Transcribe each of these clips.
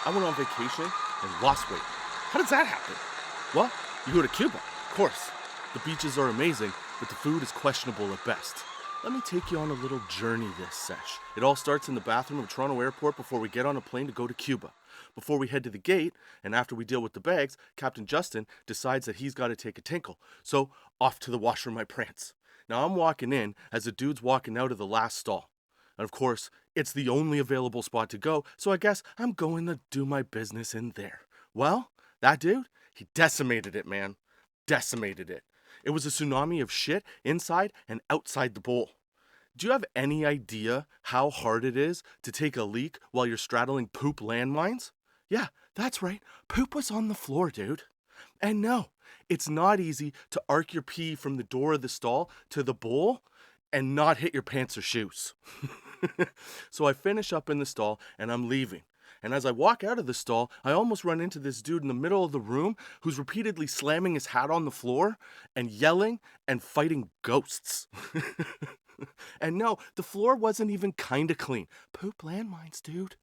I went on vacation and lost weight. How does that happen? Well, you go to Cuba, of course. The beaches are amazing, but the food is questionable at best. Let me take you on a little journey this sesh. It all starts in the bathroom of Toronto Airport before we get on a plane to go to Cuba. Before we head to the gate, and after we deal with the bags, Captain Justin decides that he's got to take a tinkle. So, off to the washroom I prance. Now I'm walking in as the dude's walking out of the last stall. And of course, it's the only available spot to go, so I guess I'm going to do my business in there. Well, that dude, he decimated it, man. Decimated it. It was a tsunami of shit inside and outside the bowl. Do you have any idea how hard it is to take a leak while you're straddling poop landmines? Yeah, that's right. Poop was on the floor, dude. And no, it's not easy to arc your pee from the door of the stall to the bowl and not hit your pants or shoes. So I finish up in the stall and I'm leaving. And as I walk out of the stall, I almost run into this dude in the middle of the room who's repeatedly slamming his hat on the floor and yelling and fighting ghosts. And no, the floor wasn't even kinda clean. Poop landmines, dude.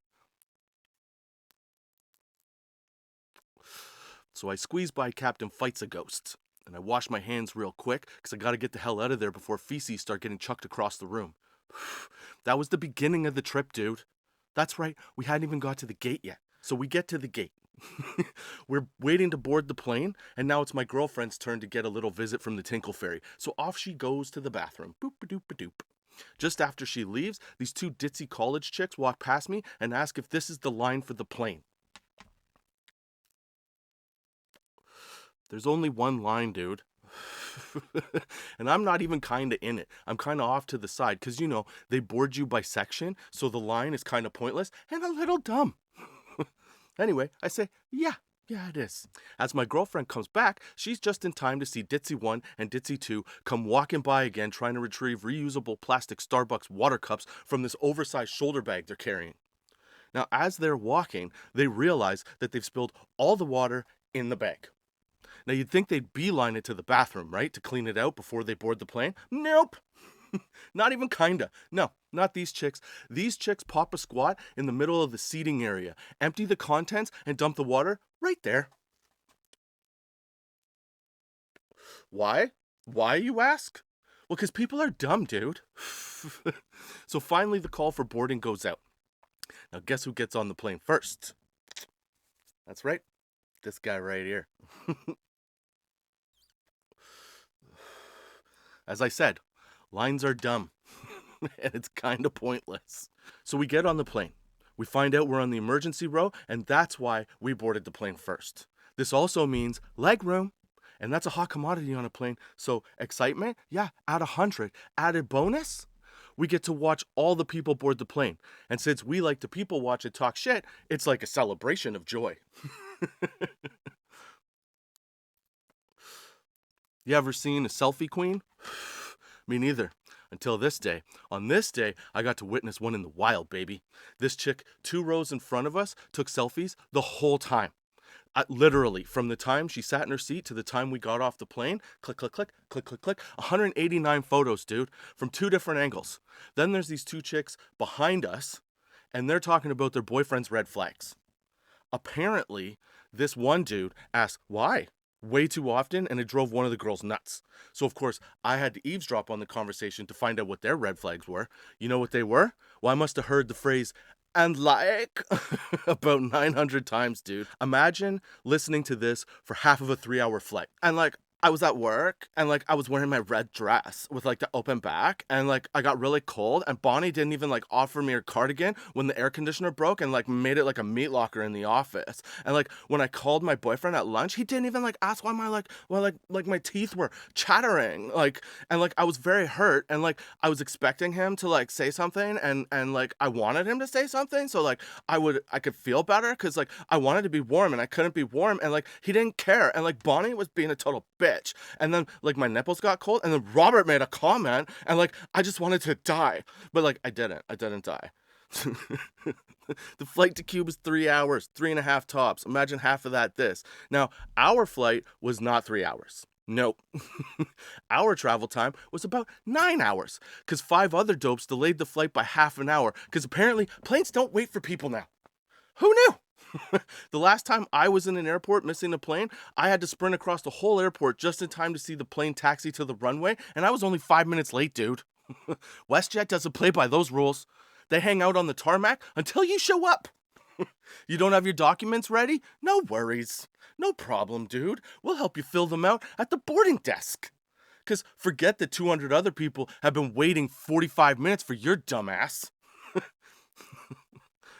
So I squeeze by Captain Fights a Ghost. And I wash my hands real quick because I gotta get the hell out of there before feces start getting chucked across the room. That was the beginning of the trip, dude. That's right, we hadn't even got to the gate yet. So we get to the gate. We're waiting to board the plane, and now it's my girlfriend's turn to get a little visit from the Tinkle Fairy. So off she goes to the bathroom. Boop-a-doop-a-doop. Just after she leaves, these two ditzy college chicks walk past me and ask if this is the line for the plane. There's only one line, dude. And I'm not even kinda in it. I'm kinda off to the side, because, they board you by section, so the line is kinda pointless and a little dumb. Anyway, I say, yeah, it is. As my girlfriend comes back, she's just in time to see Ditzy 1 and Ditzy 2 come walking by again trying to retrieve reusable plastic Starbucks water cups from this oversized shoulder bag they're carrying. Now, as they're walking, they realize that they've spilled all the water in the bag. Now, you'd think they'd beeline it to the bathroom, right, to clean it out before they board the plane. Nope. Not even kinda. No, not these chicks. These chicks pop a squat in the middle of the seating area, empty the contents, and dump the water right there. Why? Why, you ask? Well, because people are dumb, dude. So finally, the call for boarding goes out. Now, guess who gets on the plane first? That's right. This guy right here. As I said, lines are dumb, and it's kind of pointless. So we get on the plane. We find out we're on the emergency row, and that's why we boarded the plane first. This also means leg room, and that's a hot commodity on a plane. So excitement, yeah, add 100. Added bonus, we get to watch all the people board the plane. And since we like to people watch and talk shit, it's like a celebration of joy. You ever seen a selfie queen? Me neither. Until this day. On this day, I got to witness one in the wild, baby. This chick, 2 rows in front of us, took selfies the whole time. Literally, from the time she sat in her seat to the time we got off the plane, click, click, click, click, click, click, 189 photos, dude, from 2 different angles. Then there's these 2 chicks behind us, and they're talking about their boyfriend's red flags. Apparently, this one dude asked, why? Way too often, and it drove one of the girls nuts. So, of course, I had to eavesdrop on the conversation to find out what their red flags were. You know what they were? Well, I must have heard the phrase, and like, about 900 times, dude. Imagine listening to this for half of a 3-hour flight. And like, I was at work, and like, I was wearing my red dress with like the open back, and like, I got really cold, and Bonnie didn't even like offer me her cardigan when the air conditioner broke and like made it like a meat locker in the office. And like, when I called my boyfriend at lunch, he didn't even like ask why my teeth were chattering. Like, and like, I was very hurt, and like, I was expecting him to like say something, and like, I wanted him to say something, so like, I could feel better, because like, I wanted to be warm, and I couldn't be warm, and like, he didn't care, and like, Bonnie was being a total bitch. And then like my nipples got cold, and then Robert made a comment, and like I just wanted to die, but like I didn't die. The flight to Cuba is 3 hours, 3.5 tops. Imagine half of that this. Now, our flight was not 3 hours. Nope. Our travel time was about 9 hours, because 5 other dopes delayed the flight by half an hour, because apparently planes don't wait for people now. Who knew? The last time I was in an airport missing a plane, I had to sprint across the whole airport just in time to see the plane taxi to the runway, and I was only 5 minutes late, dude. WestJet doesn't play by those rules. They hang out on the tarmac until you show up. You don't have your documents ready? No worries. No problem, dude. We'll help you fill them out at the boarding desk. Because forget that 200 other people have been waiting 45 minutes for your dumbass.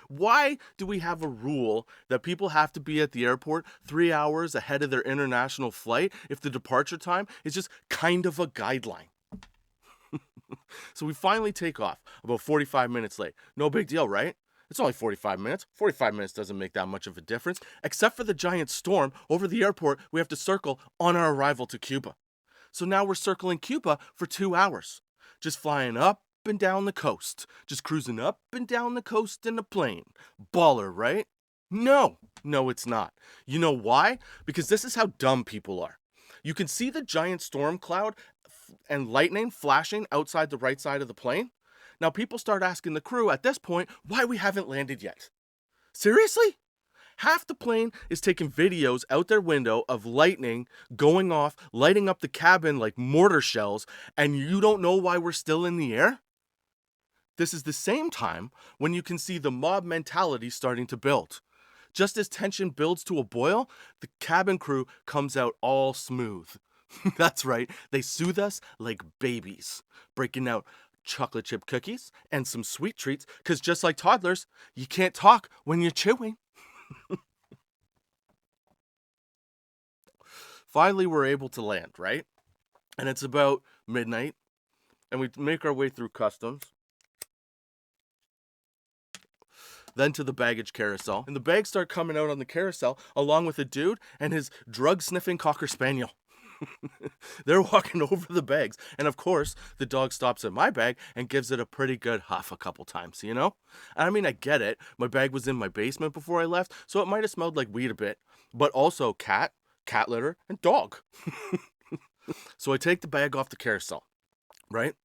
Why do we have a rule that people have to be at the airport 3 hours ahead of their international flight if the departure time is just kind of a guideline? So we finally take off about 45 minutes late. No big deal, right? It's only 45 minutes. 45 minutes doesn't make that much of a difference, except for the giant storm over the airport we have to circle on our arrival to Cuba. So now we're circling Cuba for 2 hours, just flying up and down the coast, just cruising up and down the coast in a plane. Baller, right? No, it's not. You know why? Because this is how dumb people are. You can see the giant storm cloud and lightning flashing outside the right side of the plane. Now people start asking the crew at this point why we haven't landed yet. Seriously? Half the plane is taking videos out their window of lightning going off, lighting up the cabin like mortar shells, and you don't know why we're still in the air? This is the same time when you can see the mob mentality starting to build. Just as tension builds to a boil, the cabin crew comes out all smooth. That's right, they soothe us like babies, breaking out chocolate chip cookies and some sweet treats, because just like toddlers, you can't talk when you're chewing. Finally, we're able to land, right? And it's about midnight, and we make our way through customs, then to the baggage carousel, and the bags start coming out on the carousel along with a dude and his drug-sniffing Cocker Spaniel. They're walking over the bags, and of course, the dog stops at my bag and gives it a pretty good huff a couple times, you know? I mean, I get it. My bag was in my basement before I left, so it might have smelled like weed a bit, but also cat litter, and dog. So I take the bag off the carousel, right?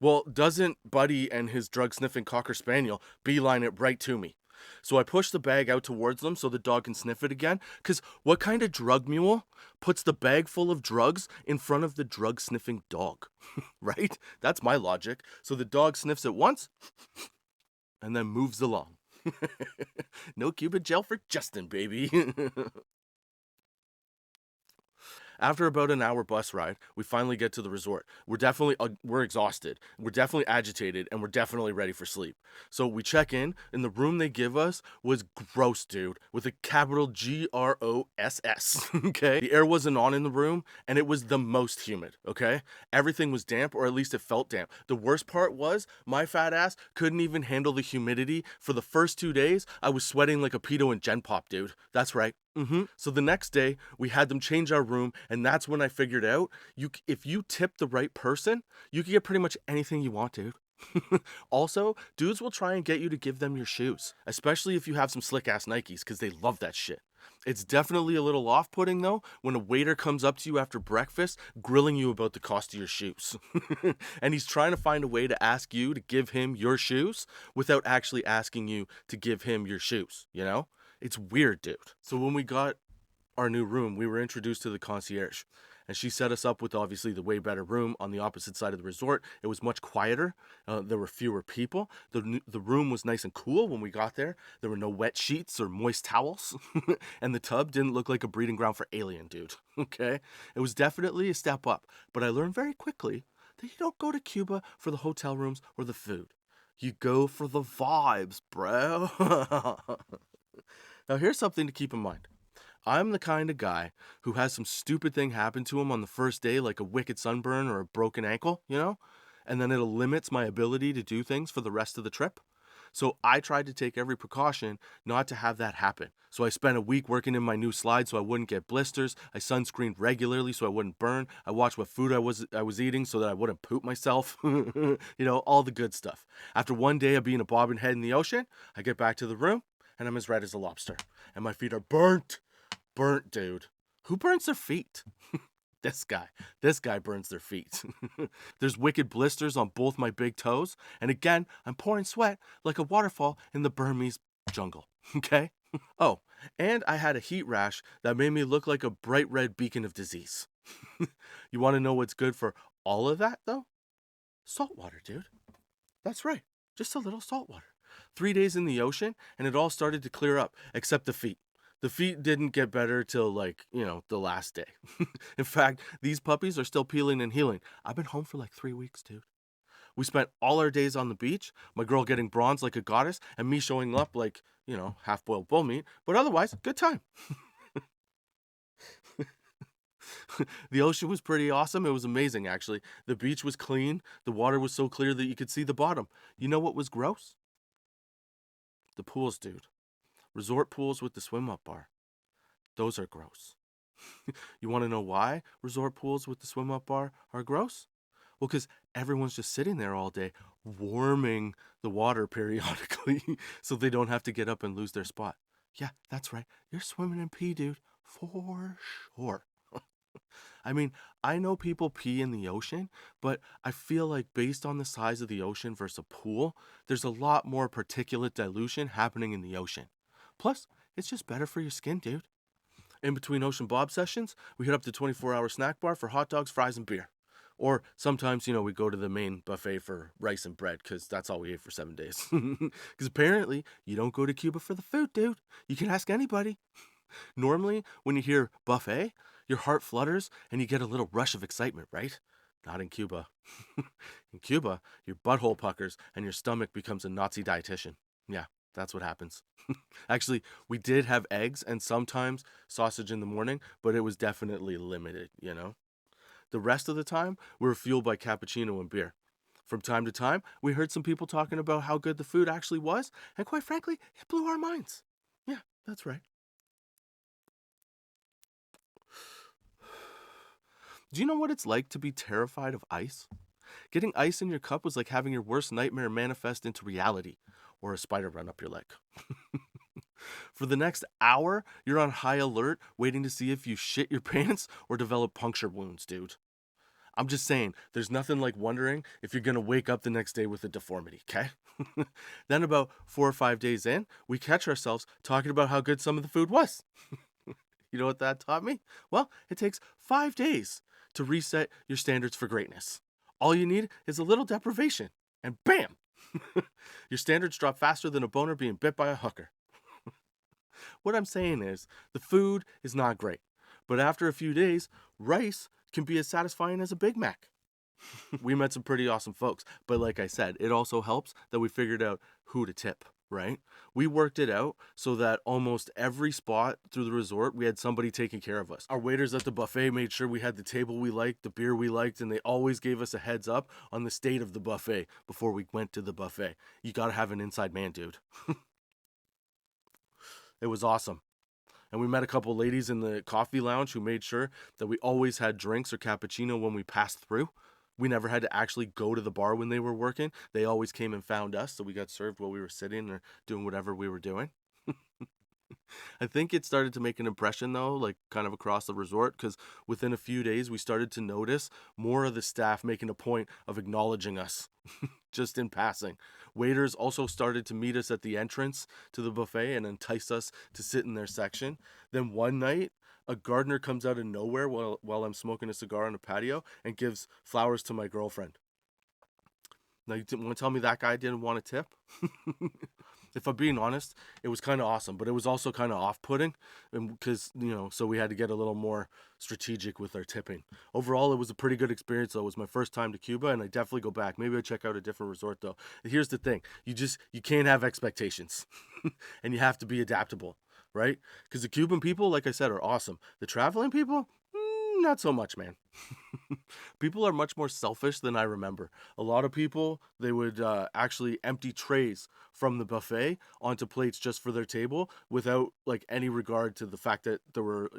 Well, doesn't Buddy and his drug-sniffing Cocker Spaniel beeline it right to me? So I push the bag out towards them so the dog can sniff it again. Because what kind of drug mule puts the bag full of drugs in front of the drug-sniffing dog? Right? That's my logic. So the dog sniffs it once and then moves along. No Cuban gel for Justin, baby. After about an hour bus ride, we finally get to the resort. We're exhausted, we're definitely agitated, and we're definitely ready for sleep. So we check in, and the room they give us was gross, dude, with a capital GROSS, okay? The air wasn't on in the room, and it was the most humid, okay? Everything was damp, or at least it felt damp. The worst part was, my fat ass couldn't even handle the humidity. For the first 2 days, I was sweating like a pedo in Gen Pop, dude. That's right. So the next day, we had them change our room, and that's when I figured out, if you tip the right person, you can get pretty much anything you want, dude. Also, dudes will try and get you to give them your shoes, especially if you have some slick-ass Nikes, because they love that shit. It's definitely a little off-putting, though, when a waiter comes up to you after breakfast, grilling you about the cost of your shoes. And he's trying to find a way to ask you to give him your shoes without actually asking you to give him your shoes, you know? It's weird, dude. So when we got our new room, we were introduced to the concierge, and she set us up with obviously the way better room on the opposite side of the resort. It was much quieter. There were fewer people. The room was nice and cool when we got there. There were no wet sheets or moist towels, and the tub didn't look like a breeding ground for alien, dude. Okay? It was definitely a step up, but I learned very quickly that you don't go to Cuba for the hotel rooms or the food. You go for the vibes, bro. Now, here's something to keep in mind. I'm the kind of guy who has some stupid thing happen to him on the first day, like a wicked sunburn or a broken ankle, you know? And then it limits my ability to do things for the rest of the trip. So I tried to take every precaution not to have that happen. So I spent a week working in my new slide so I wouldn't get blisters. I sunscreened regularly so I wouldn't burn. I watched what food I was eating so that I wouldn't poop myself. You know, all the good stuff. After one day of being a bobbing head in the ocean, I get back to the room, and I'm as red as a lobster. And my feet are burnt. Burnt, dude. Who burns their feet? This guy burns their feet. There's wicked blisters on both my big toes. And again, I'm pouring sweat like a waterfall in the Burmese jungle. Okay? Oh, and I had a heat rash that made me look like a bright red beacon of disease. You want to know what's good for all of that, though? Salt water, dude. That's right. Just a little salt water. 3 days in the ocean, and it all started to clear up, except the feet. The feet didn't get better till, like, the last day. In fact, these puppies are still peeling and healing. I've been home for like 3 weeks, dude. We spent all our days on the beach, my girl getting bronzed like a goddess, and me showing up like, half boiled bull meat, but otherwise, good time. The ocean was pretty awesome. It was amazing, actually. The beach was clean. The water was so clear that you could see the bottom. You know what was gross? The pools, dude. Resort pools with the swim up bar. Those are gross. You want to know why resort pools with the swim up bar are gross? Well, because everyone's just sitting there all day, warming the water periodically so they don't have to get up and lose their spot. Yeah, that's right. You're swimming in pee, dude. For sure. I mean, I know people pee in the ocean, but I feel like based on the size of the ocean versus a pool, there's a lot more particulate dilution happening in the ocean. Plus, it's just better for your skin, dude. In between ocean bob sessions, we hit up the 24-hour snack bar for hot dogs, fries, and beer. Or sometimes, we go to the main buffet for rice and bread because that's all we ate for 7 days. Because apparently, you don't go to Cuba for the food, dude. You can ask anybody. Normally, when you hear buffet, your heart flutters and you get a little rush of excitement, right? Not in Cuba. In Cuba, your butthole puckers and your stomach becomes a Nazi dietitian. Yeah, that's what happens. Actually, we did have eggs and sometimes sausage in the morning, but it was definitely limited. The rest of the time, we were fueled by cappuccino and beer. From time to time, we heard some people talking about how good the food actually was, and quite frankly, it blew our minds. Yeah, that's right. Do you know what it's like to be terrified of ice? Getting ice in your cup was like having your worst nightmare manifest into reality, or a spider run up your leg. For the next hour, you're on high alert, waiting to see if you shit your pants or develop puncture wounds, dude. I'm just saying, there's nothing like wondering if you're gonna wake up the next day with a deformity, okay? Then, about 4 or 5 days in, we catch ourselves talking about how good some of the food was. You know what that taught me? Well, it takes 5 days to reset your standards for greatness. All you need is a little deprivation, and bam! Your standards drop faster than a boner being bit by a hooker. What I'm saying is, the food is not great, but after a few days, rice can be as satisfying as a Big Mac. We met some pretty awesome folks, but like I said, it also helps that we figured out who to tip, right? We worked it out so that almost every spot through the resort, we had somebody taking care of us. Our waiters at the buffet made sure we had the table we liked, the beer we liked, and they always gave us a heads up on the state of the buffet before we went to the buffet. You gotta have an inside man, dude. It was awesome. And we met a couple ladies in the coffee lounge who made sure that we always had drinks or cappuccino when we passed through. We never had to actually go to the bar when they were working. They always came and found us, so we got served while we were sitting or doing whatever we were doing. I think it started to make an impression though, like kind of across the resort, because within a few days we started to notice more of the staff making a point of acknowledging us just in passing. Waiters also started to meet us at the entrance to the buffet and entice us to sit in their section. Then one night, a gardener comes out of nowhere while I'm smoking a cigar on a patio and gives flowers to my girlfriend. Now, you want to tell me that guy didn't want a tip? If I'm being honest, it was kind of awesome, but it was also kind of off-putting because, so we had to get a little more strategic with our tipping. Overall, it was a pretty good experience, though. It was my first time to Cuba, and I definitely go back. Maybe I check out a different resort, though. Here's the thing. You can't have expectations, and you have to be adaptable, right? Because the Cuban people, like I said, are awesome. The traveling people, not so much, man. People are much more selfish than I remember. A lot of people, they would actually empty trays from the buffet onto plates just for their table without like any regard to the fact that there were,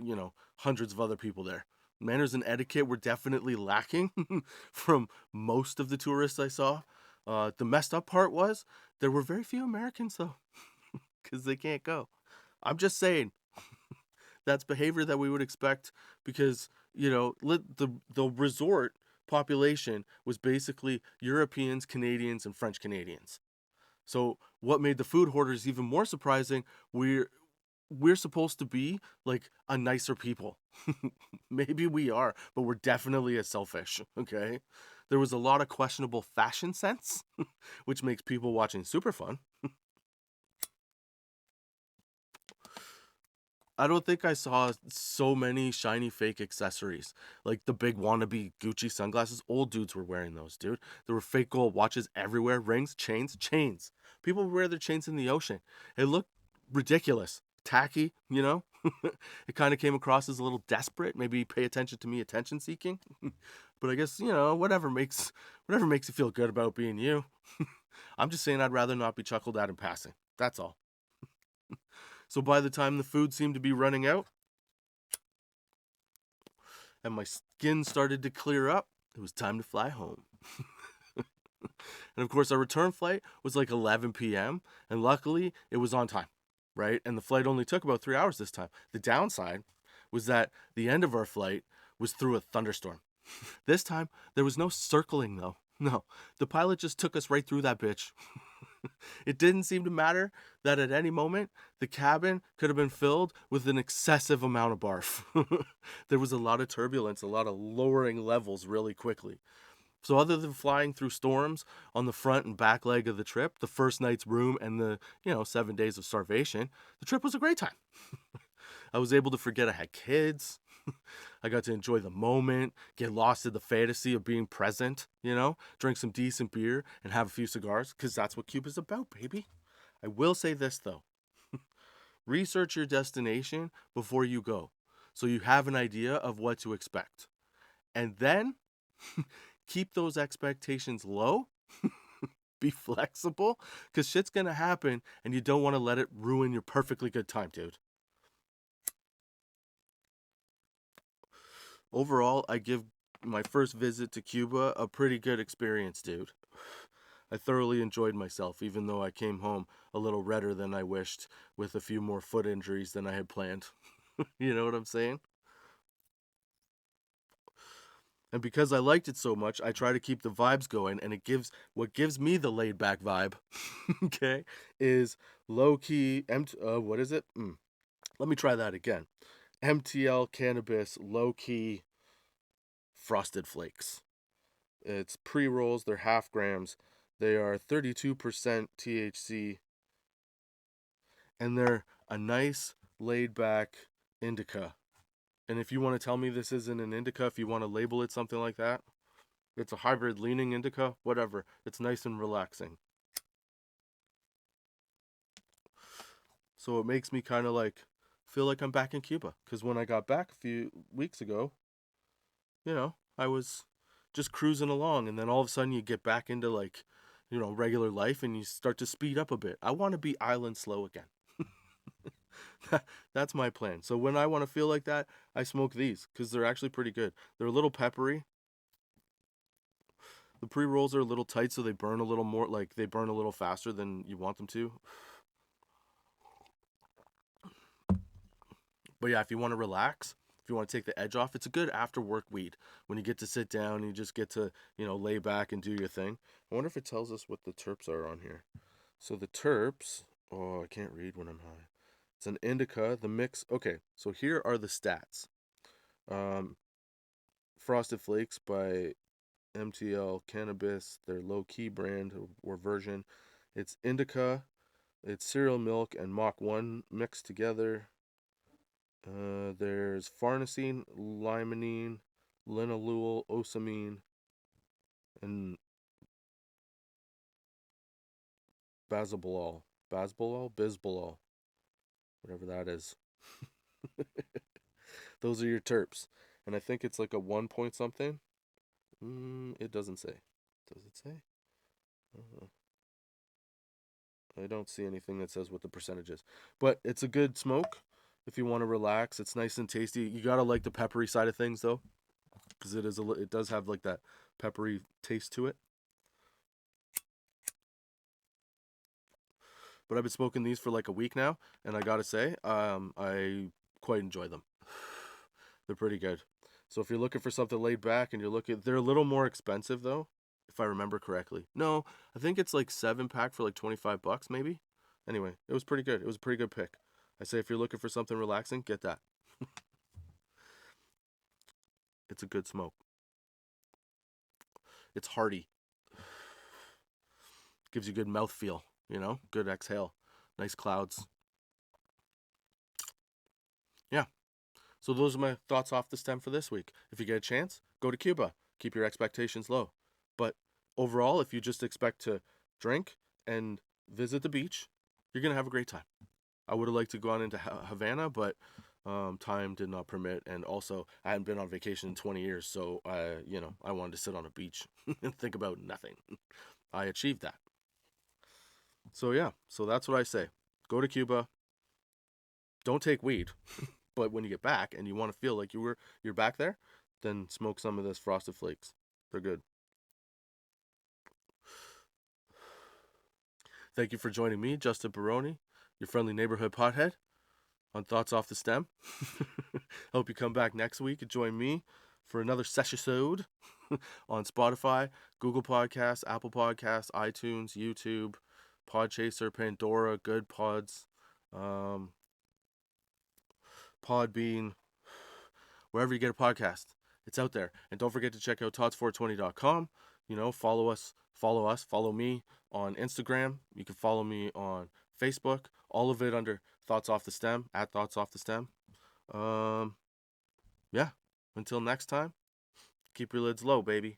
hundreds of other people there. Manners and etiquette were definitely lacking from most of the tourists I saw. The messed up part was there were very few Americans though, because they can't go. I'm just saying, that's behavior that we would expect because the resort population was basically Europeans, Canadians, and French Canadians. So what made the food hoarders even more surprising? we're supposed to be like a nicer people. Maybe we are, but we're definitely as selfish, okay? There was a lot of questionable fashion sense, which makes people watching super fun. I don't think I saw so many shiny fake accessories. Like the big wannabe Gucci sunglasses. Old dudes were wearing those, dude. There were fake gold watches everywhere, rings, chains. People wear their chains in the ocean. It looked ridiculous. Tacky, you know? It kind of came across as a little desperate, maybe pay attention to me, attention seeking. But I guess, whatever makes you feel good about being you. I'm just saying I'd rather not be chuckled at in passing. That's all. So by the time the food seemed to be running out and my skin started to clear up, it was time to fly home. And of course, our return flight was like 11 p.m. And luckily, it was on time, right? And the flight only took about 3 hours this time. The downside was that the end of our flight was through a thunderstorm. This time, there was no circling though. No, the pilot just took us right through that bitch. It didn't seem to matter that at any moment the cabin could have been filled with an excessive amount of barf. There was a lot of turbulence, a lot of lowering levels really quickly. So other than flying through storms on the front and back leg of the trip, the first night's room and the, 7 days of starvation, the trip was a great time. I was able to forget I had kids. I got to enjoy the moment, get lost in the fantasy of being present, drink some decent beer and have a few cigars, because that's what Cuba's about, baby. I will say this, though. Research your destination before you go so you have an idea of what to expect. And then keep those expectations low. Be flexible, because shit's going to happen and you don't want to let it ruin your perfectly good time, dude. Overall, I give my first visit to Cuba a pretty good experience, dude. I thoroughly enjoyed myself, even though I came home a little redder than I wished, with a few more foot injuries than I had planned. You know what I'm saying? And because I liked it so much, I try to keep the vibes going, and what gives me the laid back vibe, okay, is low key. What is it? Let me try that again. MTL cannabis low key frosted flakes. It's pre rolls. They're half grams. They are 32% THC, and they're a nice laid back indica. And if you want to tell me this isn't an indica, if you want to label it something like that, it's a hybrid leaning indica, whatever. It's nice and relaxing. So it makes me kind of like feel like I'm back in Cuba. Because when I got back a few weeks ago, I was just cruising along. And then all of a sudden you get back into like, regular life and you start to speed up a bit. I want to be island slow again. That's my plan. So when I want to feel like that, I smoke these because they're actually pretty good. They're a little peppery. The pre rolls are a little tight, so they burn a little more, like they burn a little faster than you want them to. But yeah, if you want to relax, if you want to take the edge off, it's a good after work weed when you get to sit down and you just get to, lay back and do your thing. I wonder if it tells us what the terps are on here. So the terps, oh, I can't read when I'm high. It's an indica, the mix. Okay, so here are the stats. Um, Frosted Flakes by MTL Cannabis, their low key brand or version. It's indica, it's cereal milk and Mach 1 mixed together. There's farnesene, limonene, linalool, osamine, and bisbolol, whatever that is. Those are your terps. And I think it's like a 1 point something. It doesn't say. Does it say? Uh, I don't see anything that says what the percentage is. But it's a good smoke if you want to relax. It's nice and tasty. You gotta like the peppery side of things though, because it does have like that peppery taste to it. But I've been smoking these for like a week now, and I gotta say, I quite enjoy them. They're pretty good. So if you're looking for something laid back and they're a little more expensive though, if I remember correctly. No, I think it's like 7 pack for like $25 maybe. Anyway, it was pretty good. It was a pretty good pick. I say if you're looking for something relaxing, get that. It's a good smoke. It's hearty. Gives you good mouth feel, good exhale. Nice clouds. Yeah. So those are my thoughts off the stem for this week. If you get a chance, go to Cuba. Keep your expectations low. But overall, if you just expect to drink and visit the beach, you're going to have a great time. I would have liked to go on into Havana, but time did not permit. And also, I hadn't been on vacation in 20 years. So, I wanted to sit on a beach and think about nothing. I achieved that. So, yeah. So that's what I say. Go to Cuba. Don't take weed. But when you get back and you want to feel like you're back there, then smoke some of this Frosted Flakes. They're good. Thank you for joining me, Justin Baroni, your friendly neighborhood pothead, on Thoughts Off the Stem. Hope you come back next week and join me for another session on Spotify, Google Podcasts, Apple Podcasts, iTunes, YouTube, Podchaser, Pandora, Good Pods, Podbean, wherever you get a podcast. It's out there. And don't forget to check out tots420.com. Follow me on Instagram. You can follow me on Facebook. All of it under Thoughts Off the Stem, at Thoughts Off the Stem. Yeah. Until next time, keep your lids low, baby.